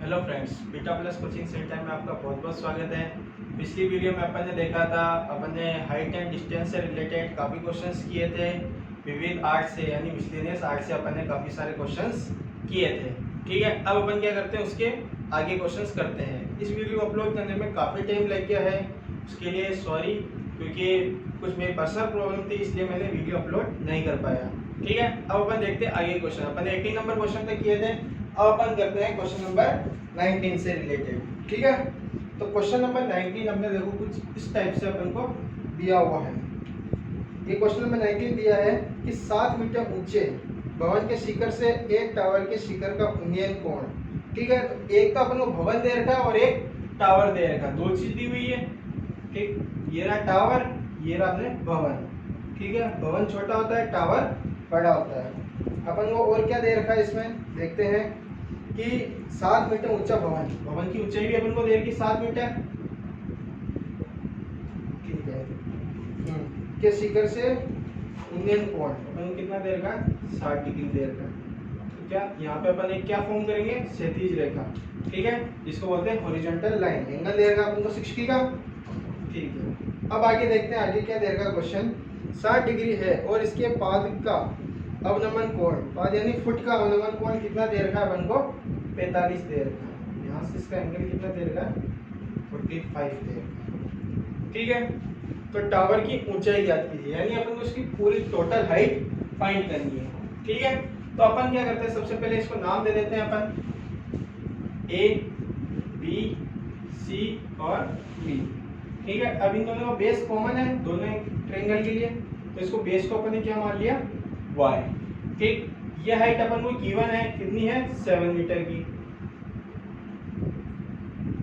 Hello friends, beta plus coaching centre में आपका बहुत बहुत स्वागत है। पिछली वीडियो में अपन ने देखा था, अपन ने हाइट एंड डिस्टेंस से रिलेटेड काफ़ी क्वेश्चंस किए थे। विविध आर्ट से यानी मिसलेनियस आर्ट से अपन ने काफ़ी सारे क्वेश्चंस किए थे। ठीक है, अब अपन क्या करते हैं, उसके आगे क्वेश्चंस करते हैं। इस वीडियो को अपलोड करने में काफ़ी टाइम लग गया है, उसके लिए सॉरी, क्योंकि कुछ मेरी पर्सनल प्रॉब्लम थी, इसलिए मैंने वीडियो अपलोड नहीं कर पाया। ठीक है, अब अपन देखते हैं आगे क्वेश्चन। अपन 18 नंबर क्वेश्चन तक किए थे, अब अपन करते हैं क्वेश्चन नंबर 19 से रिलेटेड। ठीक है, तो क्वेश्चन नंबर 19 हमने देखो कुछ इस टाइप से अपन को दिया हुआ है। ये क्वेश्चन नंबर 19 दिया है कि 7 मीटर ऊंचे भवन के शिखर से एक टावर के शिखर का उन्नयन कोण। ठीक है, तो एक तो अपन को भवन दे रखा है और एक टावर दे रखा है, दो चीज दी हुई है। ठीक, ये रहा टावर, ये रहा अपने भवन। ठीक है, भवन छोटा होता है, टावर बड़ा होता है। अपन को और क्या दे रखा है इसमें, देखते हैं कि 7 मीटर ऊंचा भवन, भवन की ऊंचाई भी अपन को दे रखी 7 मीटर। ठीक है, के शिखर से उन्नयन कोण अपन को कितना दे रखा है, 60 डिग्री दे रखा है। तो क्या यहाँ पे अपन एक क्या फॉर्म करेंगे, क्षैतिज रेखा। ठीक है, जिसको बोलते हैं हॉरिजॉन्टल लाइन। एंगल दे रखा अपन को 60 का। ठीक है, अब आगे देखते हैं आगे क्या दे रखा क्वेश्चन। 60 डिग्री है और इसके पाद का अवनमन कोण, पाद यानी फुट का अवनमन कोण कितना दे रखा है अपन को, 45 दे रखा है। यहाँ से इसका एंगल कितना दे रखा है, 45 दे रखा है। ठीक है, तो टावर की ऊंचाई ज्ञात कीजिए, यानी अपन को इसकी पूरी टोटल हाइट फाइंड करनी है। ठीक है, तो अपन क्या करते हैं, सबसे पहले इसको नाम दे देते हैं अपन ए, बी, सी और बी। ठीक है, अब इन दोनों का बेस कॉमन है दोनों ट्रायंगल के लिए, तो इसको बेस को अपन ने क्या मान लिया, y। ठीक, ये हाइट अपन को गिवन है, कितनी है, 7 मीटर की।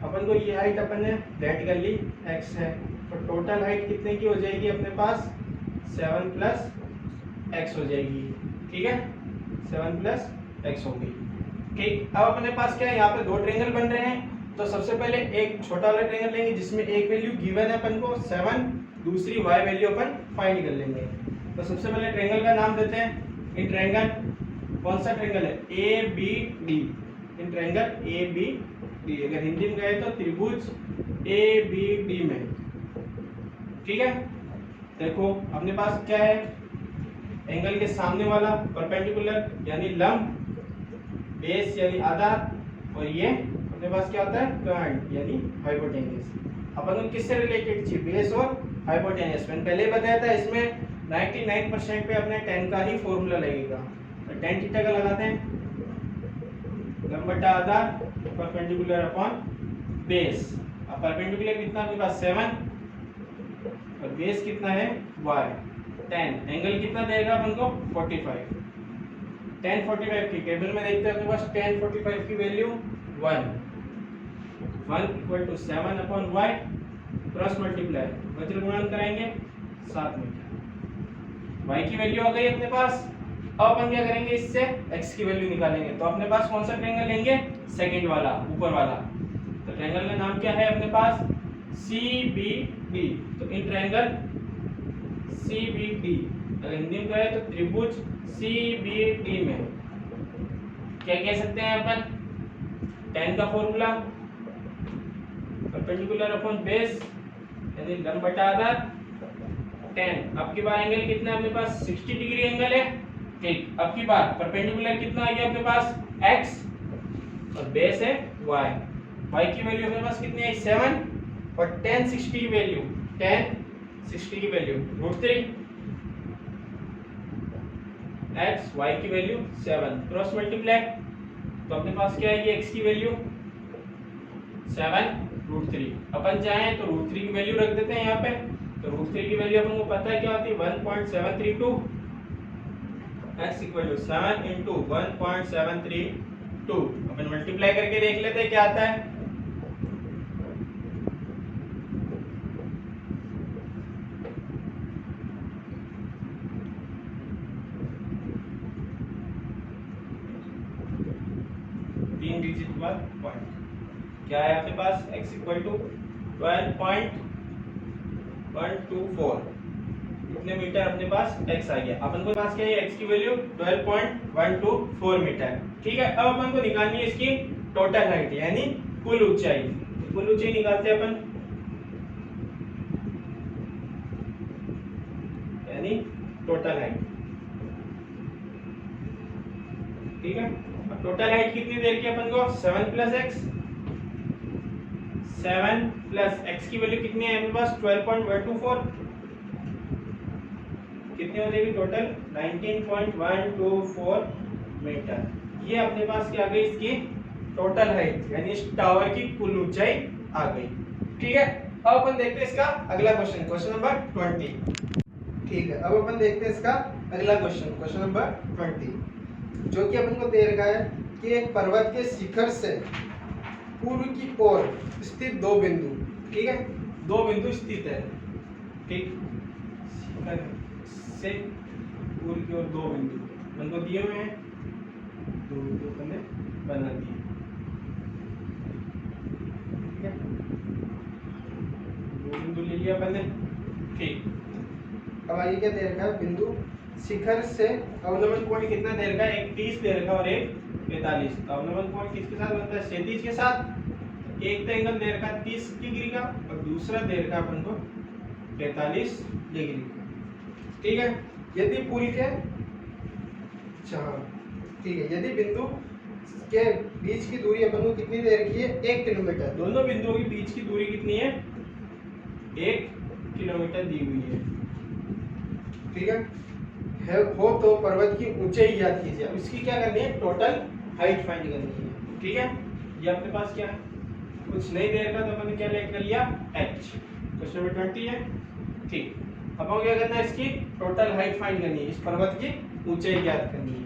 अपन को ये हाइट अपन ने लेट कर ली, x है, तो टोटल हाइट कितने की हो जाएगी अपने पास, 7 प्लस x हो जाएगी। ठीक है, 7 प्लस x होगी। ठीक, अब अपने पास क्या है, यहाँ पे दो ट्रायंगल बन रहे हैं, तो सबसे पहले एक छोटा वाला ट्रायंगल लेंगे जिसमें एक वैल्यू गिवन है अपन को 7, दूसरी y वैल्यू अपन फाइंड कर लेंगे। तो सबसे पहले ट्रायंगल का नाम देते हैं। इन ट्रायंगल, कौन सा ट्रायंगल है, A B D. In triangle A B D, अगर हिंदी में कहे तो त्रिभुज ए बी डी में। ठीक है, देखो अपने पास क्या है, एंगल के सामने वाला परपेंडिकुलर यानी लंब, बेस यानी आधार, और ये अपने पास क्या होता है, कर्न यानी हाइपोटेन्यूज। अपन को किससे रिलेटेड चाहिए, बेस और हाइपोटेन्यूज। मैंने पहले बताया था इसमें 99% पे अपने tan का ही फॉर्मूला लगेगा। तो tan थीटा का लगाते हैं, लंब बटा आधार परपेंडिकुलर अपॉन बेस। अब परपेंडिकुलर कितना अपने पास 7 और बेस कितना है y। tan एंगल कितना देगा अपन को 45। tan 45 की टेबल में देखते हैं अपने पास tan 45 की value 1 equal to 7 upon y, cross multiply वज्र गुणन कराएंगे 7 मीटर। y की वैल्यू आ गई अपने पास। अब अपन क्या करेंगे, इससे x की वैल्यू निकालेंगे। तो अपने पास कौन सा ट्रायंगल लेंगे, सेकंड वाला, ऊपर वाला। तो ट्रायंगल का नाम क्या है अपने पास, CBD। तो इन ट्रायंगल CBD, अगर हिंदी में कहे तो त्रिभुज CBD में क्या कह सकते हैं अपन, tan का फॉर्मूला परपेंडिकुलर अपॉन बेस यानी लंब बटा आधार tan। अब की बार एंगल कितना है अपने पास, 60 डिग्री एंगल है। ठीक, अब की बार परपेंडिकुलर कितना आ गया अपने पास, x और बेस है y। y की वैल्यू अपने पास कितनी है, 7, और tan 60 की वैल्यू, tan 60 की वैल्यू √3, x y की वैल्यू 7, क्रॉस मल्टीप्लाई। तो अपने पास क्या आएगी, x की वैल्यू 7 √3। अपन चाहें तो √3 की वैल्यू रख देते हैं यहाँ पे। तो √3 की वैल्यू अपन को पता है क्या होती है, 1.732। x equal to 7 into 1.732। अपन मल्टीप्लाई करके देख लेते हैं क्या आता है। तीन डिजिट के बाद पॉइंट क्या है आपके पास, x इक्वल टू 12.124। इतने मीटर अपने पास x आ गया। अपन को पास क्या है, x की वैल्यू 12.124 मीटर। ठीक है, अब अपन को निकालनी है इसकी टोटल हाइट यानी कुल ऊंचाई। कुल ऊंचाई निकालते हैं अपन, यानी टोटल हाइट। ठीक है, अब टोटल हाइट कितनी देर की अपन को 7 प्लस एक्स, 7 प्लस एक्स की वैल्यू कितनी है अपने पास 12.124, कितनी हो जाएगी टोटल 19.124 मीटर। ये अपने पास क्या आ गई इसकी टोटल हाइट यानी इस टावर की कुल ऊंचाई आ गई। ठीक है, अब अपन देखते हैं इसका अगला क्वेश्चन, क्वेश्चन नंबर 20। ठीक है, अब अपन देखते हैं इसका अगला क्वेश्चन, क्वेश्चन नंबर 20, जो कि अपन को दे रखा है कि एक पर्वत के शिखर से पूर्व की ओर स्थित दो बिंदु, ठीक है, दो बिंदु स्थित है। ठीक, शिखर से पूर्व की ओर दो बिंदु अपन को दिए हुए हैं, दो बिंदु अपन ने बना दिए। ठीक है, दो बिंदु ले लिया अपन ने। ठीक, अब आइए क्या दे रखा है, बिंदु शिखर से अवनमन कोण कितना दे रखा है, एक 30 दे रखा है और एक 45। तो अवनमन कोण किसके साथ बनता है, क्षैतिज के साथ। एक तो एंगल दे रखा है 30 डिग्री का और दूसरा दे रखा है अपन को 45 डिग्री। ठीक है, यदि पुल के ठीक है, यदि बिंदु के बीच की दूरी अपन को कितनी दे रखी है 1 किलोमीटर, दोनों बिंदुओं के बीच की दूरी कितनी है 1 किलोमीटर दी हुई है। ठीक है, हो तो पर्वत की ऊंचाई ज्ञात कीजिए। अब इसकी क्या करनी है, टोटल हाइट फाइंड करनी है। ठीक है, ये अपने पास क्या है, कुछ नहीं दे रखा तो अपन ने क्या कर लिया h, क्वेश्चन नंबर 20 है। ठीक, अब हमें क्या करना है, इसकी टोटल हाइट फाइंड करनी है, इस पर्वत की ऊंचाई ज्ञात करनी है।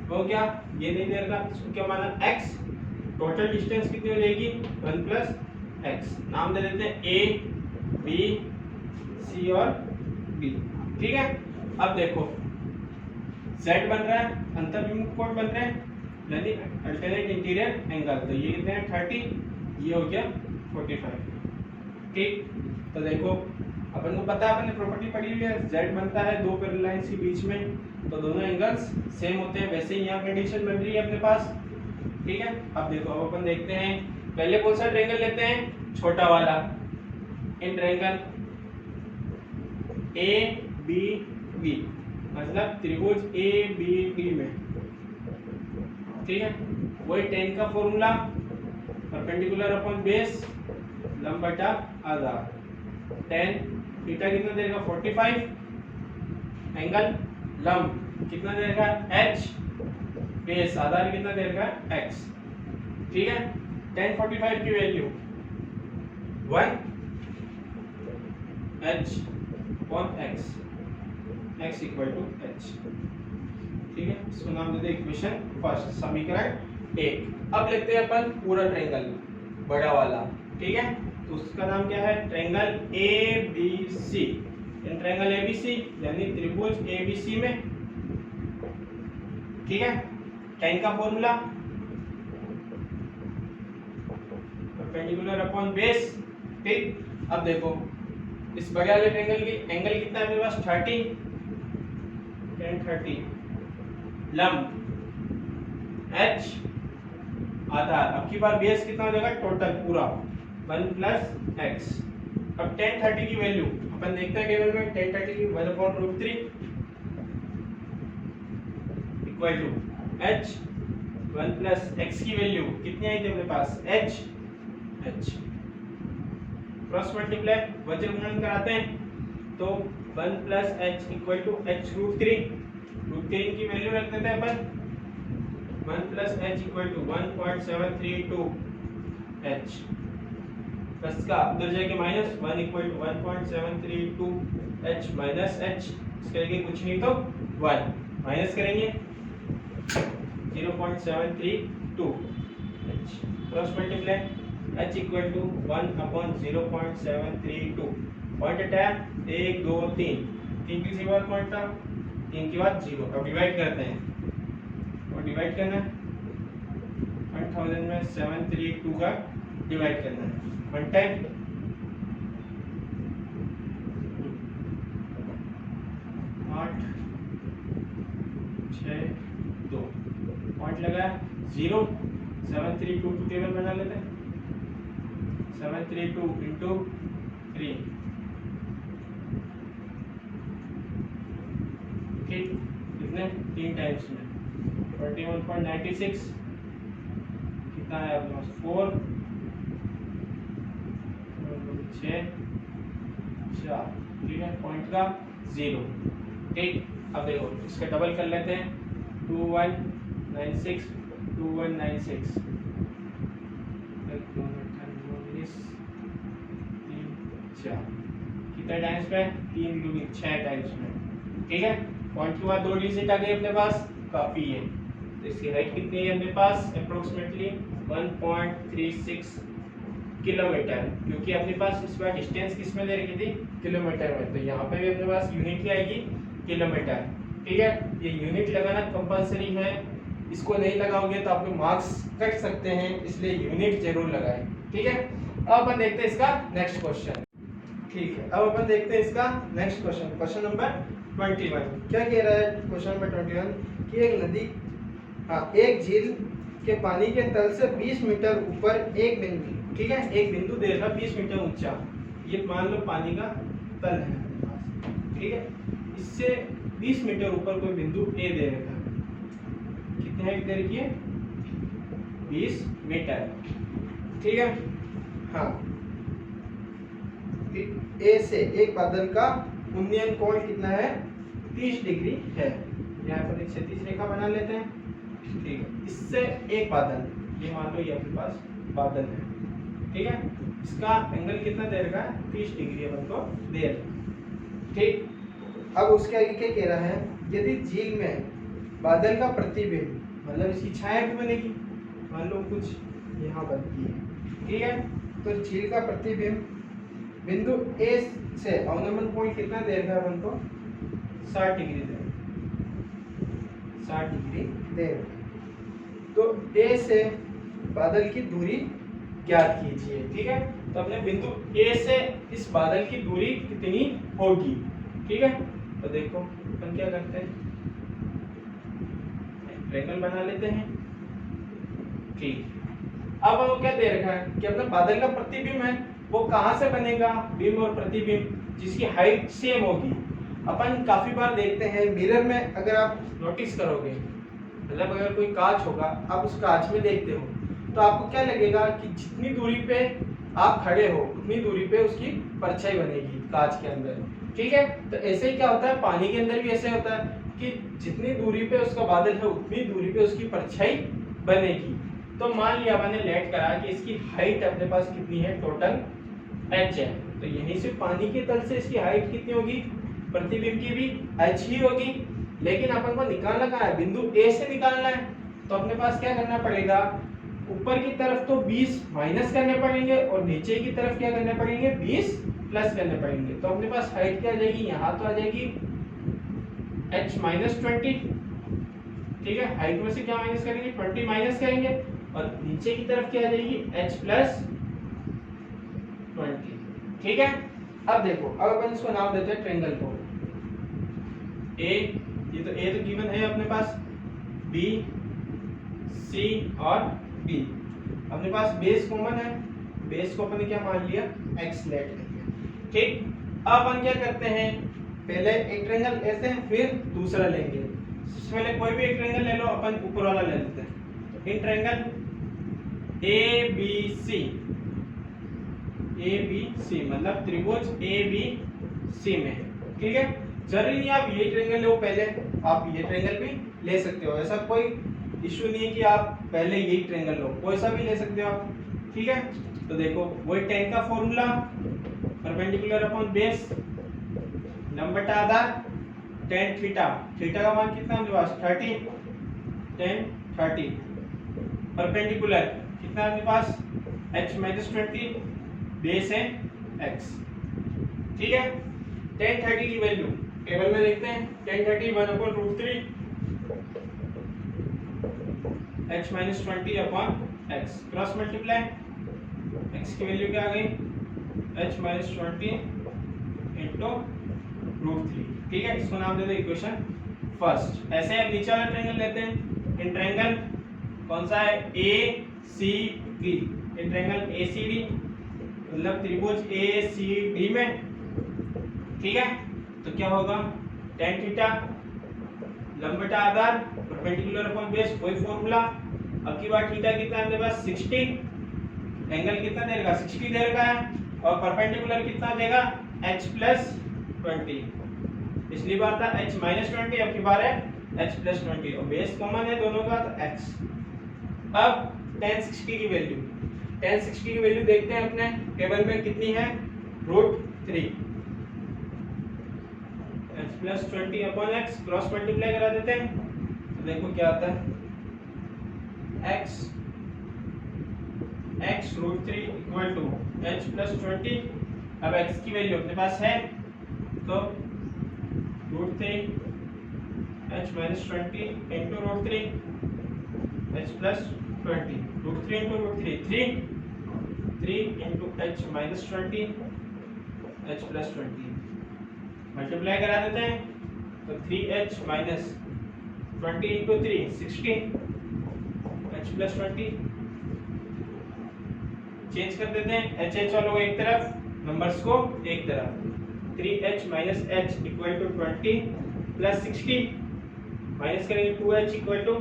वो क्या, ये नहीं दे रखा, इसको क्या माना x, टोटल डिस्टेंस कितनी हो जाएगी 1 प्लस x, नाम दे देते हैं a b c और b। ठीक है, अब देखो z बन रहा है, अंतर्विमुख कोण बन रहे हैं यानी अल्टरनेट इंटीरियर एंगल, तो ये कितने हैं 30, ये हो गया 45। ठीक, तो देखो अपन को पता है, अपन ने प्रॉपर्टी पढ़ी हुई है, z बनता है दो पैरेलल लाइंस के बीच में, तो दोनों एंगल्स सेम होते हैं। वैसे ही यहाँ कंडीशन बन रही है अपने पास। ठीक है, अब देखो, अब अपन देखते हैं, पहले कौन सा ट्रायंगल लेते हैं, छोटा वाला, in triangle A B B, मतलब त्रिभुज ए बी डी में। ठीक है, वही tan का फॉर्मूला, परपेंडिकुलर अपॉन बेस, लंब बटा आधार, tan थीटा कितना देगा 45, एंगल लंब कितना देगा h, बेस आधार कितना देगा x। ठीक है, tan 45 की value 1 h upon x, x equal to h। ठीक है, इसको नाम देते हैं इक्वेशन फर्स्ट, समीकरण 1। अब लेते हैं अपन पूरा ट्रायंगल बड़ा वाला। ठीक है, तो उसका नाम क्या है, triangle ABC। In triangle ABC यानी त्रिभुज ABC में, ठीक है, tan का फॉर्मूला परपेंडिकुलर अपॉन बेस। ठीक, अब देखो इस बड़े वाले ट्रायंगल की एंगल कितना है मेरे पास 30, tan 30, लंब h, आधार, अब की बार बेस कितना हो जाएगा टोटल पूरा 1 प्लस x। अब tan 30 की वैल्यू अपन देखते हैं टेबल में, tan 30 की 1/√3 equal to h 1 plus x की वैल्यू कितनी आई थी अपने पास h, क्रॉस मल्टीप्लाई वज्र गुणन कराते हैं तो 1 plus h equal to h√3, √3 की वैल्यू रख देते हैं अपन, 1 plus h equal to 1.732 h, plus का उधर जाके minus 1 equal to 1.732 h minus h, इसके आगे कुछ नहीं तो 1 माइनस करेंगे 0.732 h, cross multiply h equal to 1/0.732, point हटाया 1 2 3, 3 की सिवा पॉइंट था, 3 के बाद 0। अब डिवाइड करते हैं, और डिवाइड करना है 1000 में 732 का डिवाइड करना है, 1 टाइम 8 6 2, पॉइंट लगा 0, 732 टेबल बना लेते हैं, 732 इंटू 3, ठीक, कितने 3 टाइम्स में 21.96 कितना है आपके पास 4 6 4, ठीक है, पॉइंट का 0, ठीक। अब देखो इसका डबल कर लेते हैं, 2196 2196 कितने टाइम्स में 3 दूनी 6 टाइम्स में, ठीक है। पॉइंट के बाद 2 डिजिट आ गए अपने पास, काफी है। तो इसकी हाइट कितनी है अपने पास अप्रोक्सीमेटली 1.36 किलोमीटर, क्योंकि अपने पास इस बार डिस्टेंस किस में दे रखी थी किलोमीटर में, तो यहाँ पे भी अपने पास यूनिट क्या आएगी किलोमीटर, ठीक है। ये यूनिट लगाना कंपलसरी है, इसको नहीं लगाओगे तो आपके मार्क्स कट सकते हैं, इसलिए यूनिट जरूर लगाएं, ठीक है। अब अपन देखते हैं इसका नेक्स्ट क्वेश्चन, ठीक है। अब अपन देखते हैं इसका नेक्स्ट क्वेश्चन, क्वेश्चन नंबर 21। क्या कह रहा है क्वेश्चन नंबर 21 कि एक नदी, एक झील के पानी के तल से 20 मीटर ऊपर एक बिंदु, ठीक है, एक बिंदु दे रखा 20 मीटर ऊंचा, ये मान लो पानी का तल है, ठीक है। इससे 20 मीटर ऊपर कोई बिंदु ए दे रखा है, कितने हाइट दे रखी है 20 मीटर, ठीक है। हाँ, ए से एक बादल का उन्नयन कोण कितना है 30 डिग्री है। यहाँ पर एक क्षैतिज रेखा बना लेते हैं, ठीक है। इससे एक बादल, ये मान लो ये अपने पास बादल है, ठीक है, इसका एंगल कितना दे रखा है 30 डिग्री अपन को दे रखा, ठीक। अब उसके आगे क्या कह रहा है, यदि झील में बादल का प्रतिबिंब, मतलब इसकी छाया भी बनेगी, मान लो कुछ यहाँ बनती है, ठीक है, तो झील का प्रतिबिंब बिंदु ए से अवनमन पॉइंट कितना दे रखा है अपन को 60 डिग्री दे, 60 डिग्री दे रखा है। तो ए से बादल की दूरी ज्ञात कीजिए, ठीक है। तो अपने बिंदु ए से इस बादल की दूरी कितनी होगी, ठीक है। तो देखो अपन क्या करते हैं, ट्रायंगल बना लेते हैं, ठीक। अब वो क्या दे रखा है कि अपना बादल का प्रतिबिंब है वो कहां से बनेगा, बिंब और प्रतिबिंब जिसकी हाइट सेम होगी। अपन काफी बार देखते हैं मिरर में, अगर आप नोटिस करोगे, मतलब अगर कोई कांच होगा, आप उस कांच में देखते हो तो आपको क्या लगेगा कि जितनी दूरी पे आप खड़े हो उतनी दूरी पे उसकी परछाई बनेगी कांच के अंदर, ठीक है। तो ऐसे ही क्या होता है पानी के अंदर भी ऐसे होता है कि जितनी दूरी पे उसका बादल है उतनी दूरी पे उसकी परछाई बनेगी। तो मान लिया मैंने लेट करा कि इसकी हाइट अपने पास कितनी है टोटल h है, तो यहीं से पानी के तल से इसकी हाइट कितनी होगी, प्रतिबिंब की भी h ही होगी, लेकिन अपन को निकालना कहाँ है, बिंदु A से निकालना है। तो अपने पास क्या करना पड़ेगा, ऊपर की तरफ तो 20 माइनस करने पड़ेंगे और नीचे की तरफ क्या करने पड़ेंगे 20 प्लस करने पड़ेंगे। तो अपने पास हाइट क्या आ जाएगी, यहाँ तो आ जाएगी h माइनस 20, ठीक है। हाइट में से क्या माइनस करेंगे 20 माइनस करेंगे और नीचे की तरफ क्या आ जाएगी h प्लस 20, ठीक है। अब देखो, अब अपन इसको नाम देते हैं ट्रायंगल को ए, ये तो ए तो गिवन है अपने पास, बी सी और बी, अपने पास बेस कॉमन है, बेस को अपन ने क्या मान लिया x लेट लिया, ठीक। अब अपन क्या करते हैं, पहले एक ट्रायंगल लेते हैं फिर दूसरा लेंगे। सबसे पहले कोई भी एक ट्रायंगल ले लो, अपन ऊपर वाला ले लेते हैं। In triangle A B C, A B C मतलब त्रिभुज ए बी सी में, ठीक है। जरूरी नहीं आप ये ट्रायंगल लो पहले, आप ये ट्रायंगल भी ले सकते हो, ऐसा कोई इशू नहीं है कि आप पहले यही ट्रायंगल लो, कोई सा भी ले सकते हो आप, ठीक है। तो देखो वही tan का फॉर्मूला, परपेंडिकुलर अपॉन बेस, लंब बटा आधार, tan थीटा, थीटा का मान कितना है पास 30, tan 30, परपेंडिकुलर कितना है आपके पास h माइनस 20, बेस है x, ठीक है। tan 30 की वैल्यू टेबल में देखते हैं, tan 30 1/√3 h minus 20 upon x, cross multiply, x की वैल्यू क्या आ गई h माइनस 20 इंटू √3, ठीक है। इसको नाम दे दो इक्वेशन फर्स्ट। ऐसे अब नीचे वाला ट्रायंगल लेते हैं, इन ट्रायंगल कौन सा है, A C D, triangle A C D मतलब त्रिभुज ए सी डी में, ठीक है। तो क्या होगा, tan थीटा लंब बटा आधार परपेंडिकुलर अपॉन बेस, वही फॉर्मूला। अब की बार थीटा कितना है अपने पास 60, एंगल कितना देगा 60 दे रखा है, और परपेंडिकुलर कितना देगा h प्लस 20, पिछली बार था h माइनस 20, अब की बार है h प्लस 20, और बेस कॉमन है दोनों का तो x। अब tan 60 की वैल्यू, tan 60 की वैल्यू देखते हैं अपने टेबल में कितनी है, √3 h plus 20 upon x, cross multiply करा देते हैं तो देखो क्या आता है, x √3 equal to h plus 20। अब x की वैल्यू अपने पास है तो √3 h minus 20 into √3 h plus 20, √3 into √3 3 into h minus 20 h plus 20, multiply करा देते हैं तो 3h minus 20 into 3 16 h plus 20, change कर देते हैं h वालों एक तरफ, नंबर्स को एक तरफ, 3h minus h equal to 20 plus 60 minus करेंगे 2h equal to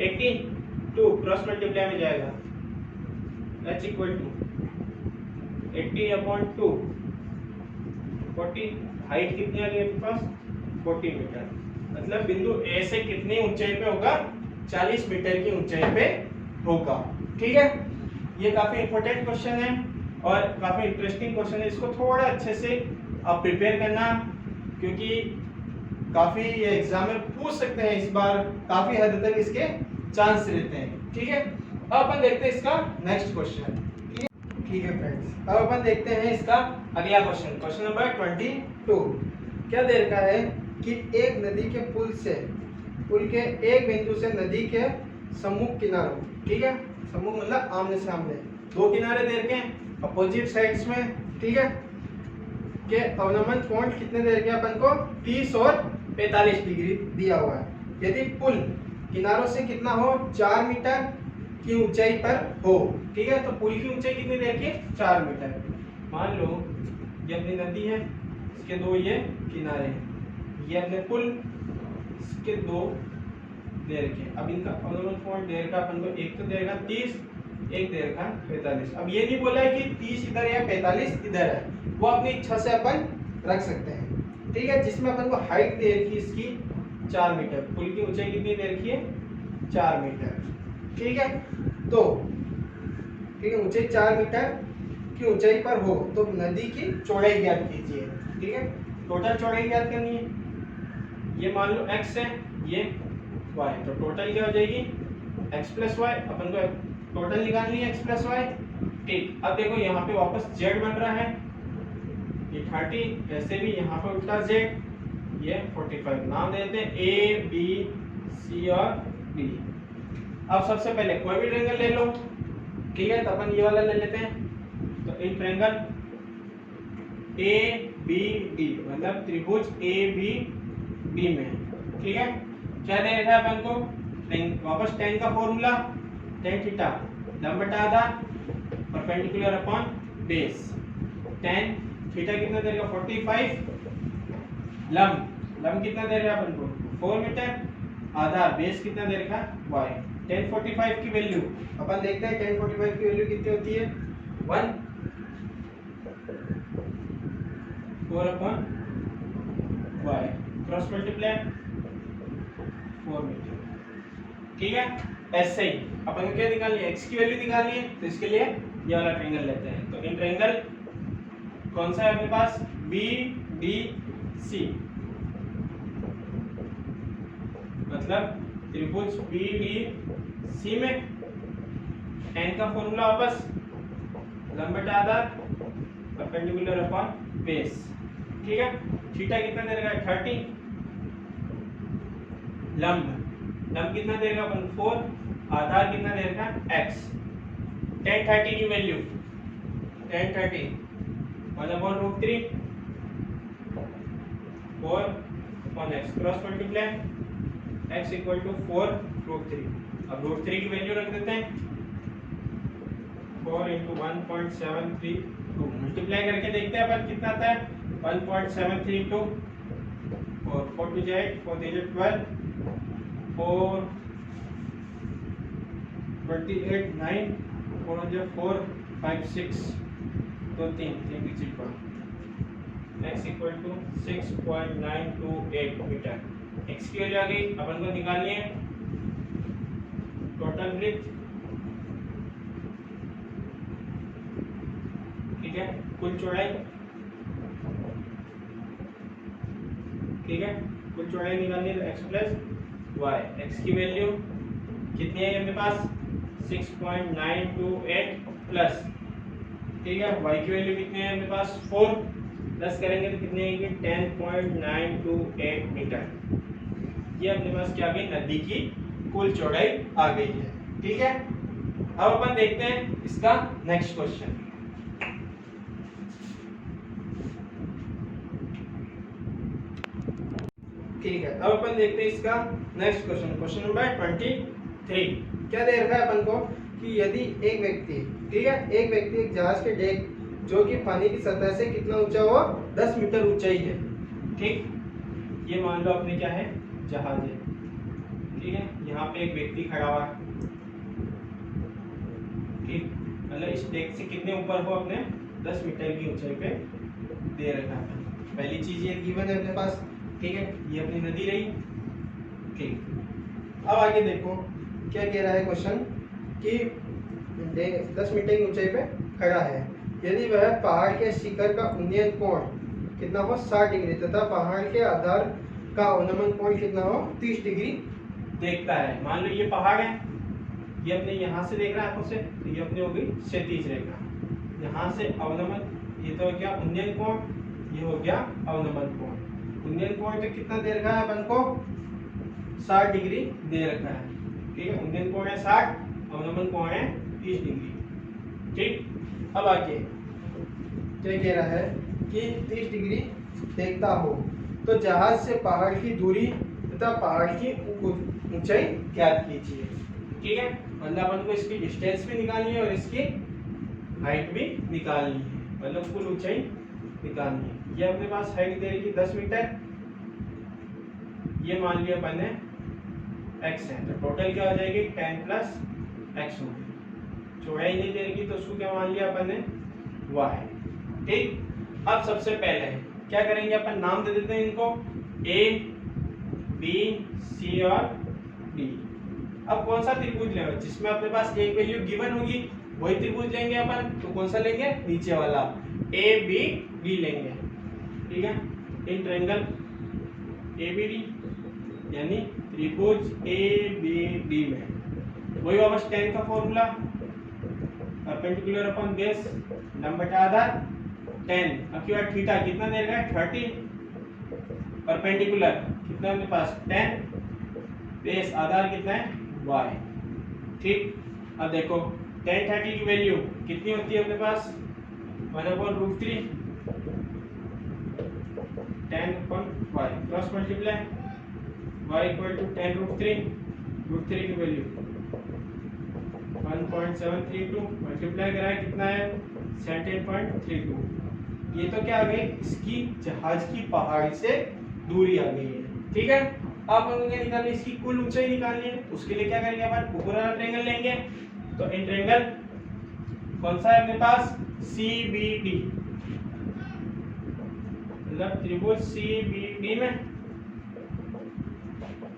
80, 2 cross multiply में जाएगा, h equal to 80 upon 2 40, height कितनी आ गई आपके पास 40 मीटर, मतलब बिंदु ए से कितनी ऊंचाई पे होगा, 40 मीटर की ऊंचाई पे होगा, ठीक है। ये काफी इंपॉर्टेंट क्वेश्चन है और काफी इंटरेस्टिंग क्वेश्चन है, इसको थोड़ा अच्छे से आप प्रिपेयर करना, क्योंकि काफी ये एग्जाम में पूछ सकते हैं इस बार, काफी हद तक इसके चांस रहते हैं, ठीक है। अब अपन देखते हैं इसका नेक्स्ट क्वेश्चन, ठीक है फ्रेंड्स। अब अपन देखते हैं इसका अगला क्वेश्चन, क्वेश्चन नंबर 22। क्या दे रखा है कि एक नदी के पुल के एक बिंदु से नदी के सम्मुख किनारों, ठीक है, सम्मुख मतलब आमने सामने, दो किनारे दे रखे हैं अपोजिट साइड्स में, ठीक है, के अवनमन कोण कितने दे रखे हैं अपन को, 30 और 45 डिग्री दिया हुआ है। यदि पुल किनारों से कितना हो, 4 मीटर की ऊंचाई पर हो, ठीक है, तो पुल की ऊंचाई कितनी दे रखी है, 4 मीटर। मान लो ये अपनी नदी है, इसके दो ये किनारे हैं, ये अपने पुल, इसके दो दे रखे हैं। अब इनका अवनमन कोण दे रखा अपन को, एक तो दे रखा 30, एक दे रखा 45। अब ये नहीं बोला है कि 30 इधर या 45 इधर है, वो अपनी इच्छा से अपन रख सकते हैं, ठीक है। जिसमें अपन को हाइट दे रखी इसकी 4 मीटर, पुल की ऊंचाई कितनी दे रखी है, 4 मीटर, ठीक है। तो ठीक है, ऊंचाई 4 मीटर की ऊंचाई पर हो तो नदी की चौड़ाई ज्ञात कीजिए, ठीक है। टोटल चौड़ाई ज्ञात करनी है, ये मान लो x है, ये y, तो टोटल क्या हो जाएगी x प्लस वाई, अपन को टोटल निकालनी है x प्लस वाई, ठीक। अब देखो यहाँ पे वापस z बन रहा है, ये 30, ऐसे भी यहाँ पे उल्टा z, ये 45, नाम देते हैं a b c और d। अब सबसे पहले कोई भी ट्रायंगल ले लो, ठीक है, तो अपन ये वाला ले लेते हैं, तो एक ट्रायंगल ए बी डी मतलब त्रिभुज ए बी डी में, ठीक है। क्या दे रखा है अपन को, वापस tan का फॉर्मूला, tan थीटा लंब बटा आधार perpendicular upon base, tan theta कितना दे रहा है 45, लंब कितना दे रहा है अपन को 4 मीटर, आधार बेस कितना दे रखा है y। tan 45 की वैल्यू अपन देखते हैं, tan 45 की वैल्यू कितनी होती है 1 4 upon y, cross multiply 4 metre, ठीक है। ऐसे ही अपन को क्या निकालनी है, x की वैल्यू निकालनी है, तो इसके लिए ये वाला ट्रायंगल लेते हैं। तो इन ट्रायंगल कौन सा है अपने पास, बी डी सी, मतलब त्रिभुज बी डी सी में tan का फॉर्मूला वापस लंब बटा आधार परपेंडिकुलर अपॉन बेस, ठीक है। थीटा कितना दे रखा है 30, लंब कितना दे रखा अपन 4, आधार कितना दे रखा है x। tan 30 की value, tan 30 1/√3 4 upon x, cross multiply x equal to 4√3, अब √3 की वैल्यू रख देते हैं, 4 इंटू 1.732, मल्टीप्लाई करके देखते हैं अपन कितना आता है, 1.732, 4 2 8, 4 3 12, 4 28 9, 4 5 6, 2 3 3 की चिट x equal to 6.928 metre. x की वैल्यू आ गई, अपन को निकालनी है टोटल ब्रेथ, ठीक है, कुल चौड़ाई, ठीक है, कुल चौड़ाई निकालनी है तो x प्लस वाई, x की वैल्यू कितनी है अपने पास 6.928 प्लस, ठीक है, y की वैल्यू कितनी है अपने पास 4 प्लस करेंगे तो कितनी आएगी 10.928 मीटर। ये अपने पास क्या आ गई, नदी की कुल चौड़ाई आ गई है, ठीक है। अब अपन देखते हैं इसका नेक्स्ट क्वेश्चन। ठीक है, अब अपन देखते हैं इसका नेक्स्ट क्वेश्चन, क्वेश्चन नंबर 23। क्या दे रखा है अपन को कि यदि एक व्यक्ति, ठीक है, एक व्यक्ति एक जहाज के डेक जो कि पानी की सतह से कितना ऊंचा हो, 10 मीटर ऊंचाई है, ठीक, ये मान लो अपने क्या है, जहाज है, ठीक है, यहाँ पे एक व्यक्ति खड़ा हुआ है, ठीक, मतलब इस डेक से कितने ऊपर हो, अपने 10 मीटर की ऊंचाई पे दे रखा है। पहली चीज ये गिवन है अपने पास, ठीक है, ये अपनी नदी रही, ठीक। अब आगे देखो क्या कह रहा है क्वेश्चन कि 10 मीटर की ऊंचाई पे खड़ा है, यदि वह पहाड़ के शिखर का उन्नयन कोण कितना हो 60 डिग्री तथा पहाड़ के आधार का अवनमन कोण कितना हो 30 डिग्री देखता है। मान लो ये पहाड़ है, ये अपने यहाँ से देख रहा है आंखों से, तो ये अपनी हो गई क्षैतिज रेखा, यहाँ से अवनमन, ये तो हो गया उन्नयन कोण, ये हो गया अवनमन कोण। उन्नयन कोण तो कितना दे रखा है अपन को 60 डिग्री दे रखा है, ठीक है, उन्नयन कोण है 60, अवनमन कोण है 30 डिग्री, ठीक। अब आगे क्या कह रहा है कि 30 डिग्री देखता हो तो जहाज से पहाड़ की दूरी तथा पहाड़ की ऊंचाई ज्ञात कीजिए, ठीक है, मतलब अपन को इसकी डिस्टेंस भी निकालनी है और इसकी हाइट भी निकालनी है, मतलब कुल ऊंचाई निकालनी है। ये अपने पास हाइट दे रही 10 मीटर, ये मान लिया अपन ने x है, तो टोटल क्या हो जाएगी 10 प्लस x होगी। चौड़ाई नहीं दे रही तो उसको क्या मान लिया अपन ने y, ठीक। अब सबसे पहले क्या करेंगे, अपन नाम दे देते हैं इनको a b c और d। अब कौन सा त्रिभुज लेंगे, जिसमें अपने पास एक वैल्यू गिवन होगी वही त्रिभुज लेंगे अपन, तो कौन सा लेंगे, नीचे वाला a b d लेंगे, ठीक है, इन ट्रायंगल ABD यानी त्रिभुज ABD में वही वापस tan का फॉर्मूला, परपेंडिकुलर अपॉन बेस, लंब बटा आधार 10, अब की बात थीटा कितना दे रखा है 30, परपेंडिकुलर कितना अपने पास 10, बेस आधार कितना है y, ठीक। अब देखो tan 30 की वैल्यू कितनी होती है अपने पास 1/√3, 10/y cross multiply y equal to 10√3, √3 की वैल्यू 1.732, मल्टीप्लाई कराए कितना है 17.32। ये तो क्या आ गई, इसकी जहाज की पहाड़ से दूरी आ गई है, ठीक है। अब अपन क्या निकालनी, इसकी कुल ऊंचाई निकालनी है, उसके लिए क्या करेंगे अपन, ऊपर वाला ट्रायंगल लेंगे, तो इन ट्रायंगल कौन सा है अपने पास CBD, मतलब त्रिभुज CBD में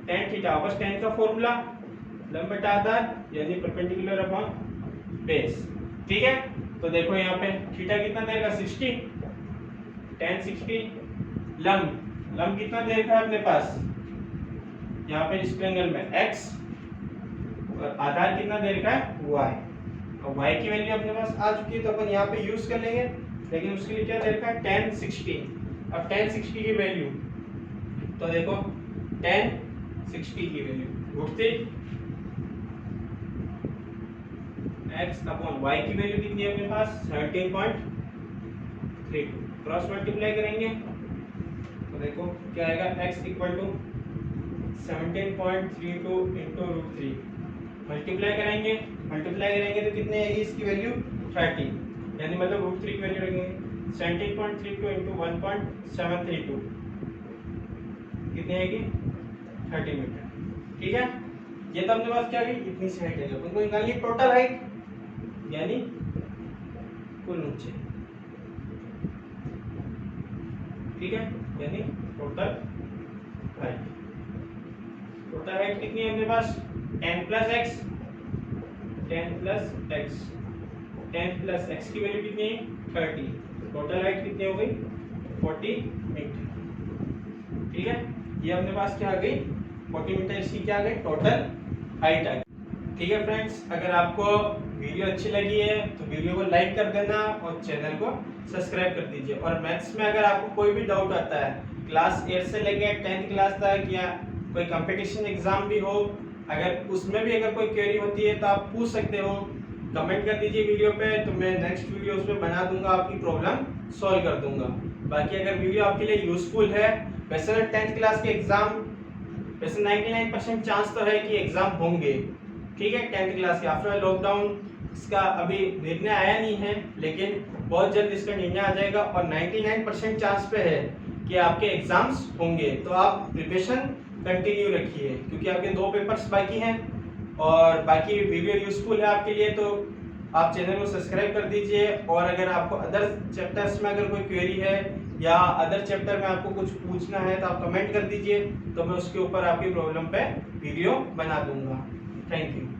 tan थीटा बस tan का फॉर्मूला, लंब बटा आधार यानी परपेंडिकुलर अपॉन बेस, ठीक है। तो देखो यहाँ पे थीटा कितना देगा 60, tan 60, लंब कितना दे रखा है अपने पास यहाँ पे इस ट्रायंगल में x, और आधार कितना दे रखा है y, और y की वैल्यू अपने पास आ चुकी है तो अपन यहाँ पे यूज कर लेंगे, लेकिन उसके लिए क्या दे रखा है tan 60। अब tan 60 की वैल्यू तो देखो tan 60 की वैल्यू उठती x अपॉन y की वैल्यू कितनी है अपने पास 13.32, क्रॉस मल्टीप्लाई करेंगे तो देखो क्या आएगा x equal to 17.32 into √3, multiply करेंगे तो कितने आएगी इसकी वैल्यू 30, यानी मतलब √3 की वैल्यू रखेंगे 17.32 इंटू 1.732 कितनी आएगी 30 मीटर। ठीक है, ये तो अपने पास क्या गई इतनी सी हाइट है, अपन को निकालनी टोटल हाइट यानी कुल ऊंचाई। ठीक है, यानी टोटल हाइट कितनी है अपने पास 10 प्लस x की वैल्यू कितनी है 30, टोटल हाइट कितनी हो गई 40 मीटर। ठीक है, ये अपने पास क्या आ गई 40 मीटर, इसकी क्या आ गई टोटल हाइट आ गई। ठीक है फ्रेंड्स, अगर आपको वीडियो अच्छी लगी है तो वीडियो को लाइक कर देना और चैनल को सब्सक्राइब कर दीजिए। और मैथ्स में अगर आपको कोई भी डाउट आता है क्लास 8 से लेके 10th क्लास तक या कोई कंपटीशन एग्जाम भी हो, अगर उसमें भी अगर कोई क्वेरी होती है तो आप पूछ सकते हो, कमेंट कर दीजिए वीडियो पे, तो मैं नेक्स्ट वीडियो उसमें बना दूंगा, आपकी प्रॉब्लम सॉल्व कर दूंगा। बाकी अगर वीडियो आपके लिए यूजफुल है, वैसे 10th क्लास के एग्जाम वैसे 99% चांस तो है कि एग्जाम होंगे। ठीक है, 10th क्लास के आफ्टर लॉकडाउन इसका अभी निर्णय आया नहीं है, लेकिन बहुत जल्द इसका निर्णय आ जाएगा और 99% चांस पे है कि आपके एग्जाम्स होंगे। तो आप प्रिपरेशन कंटिन्यू रखिए क्योंकि आपके 2 पेपर्स बाकी हैं और बाकी वीडियो यूजफुल है आपके लिए, तो आप चैनल को सब्सक्राइब कर दीजिए। और अगर आपको अदर चैप्टर्स में अगर कोई क्वेरी है या अदर चैप्टर में आपको कुछ पूछना है तो आप कमेंट कर दीजिए, तो मैं उसके ऊपर आपकी प्रॉब्लम पे वीडियो बना दूंगा। Thank you.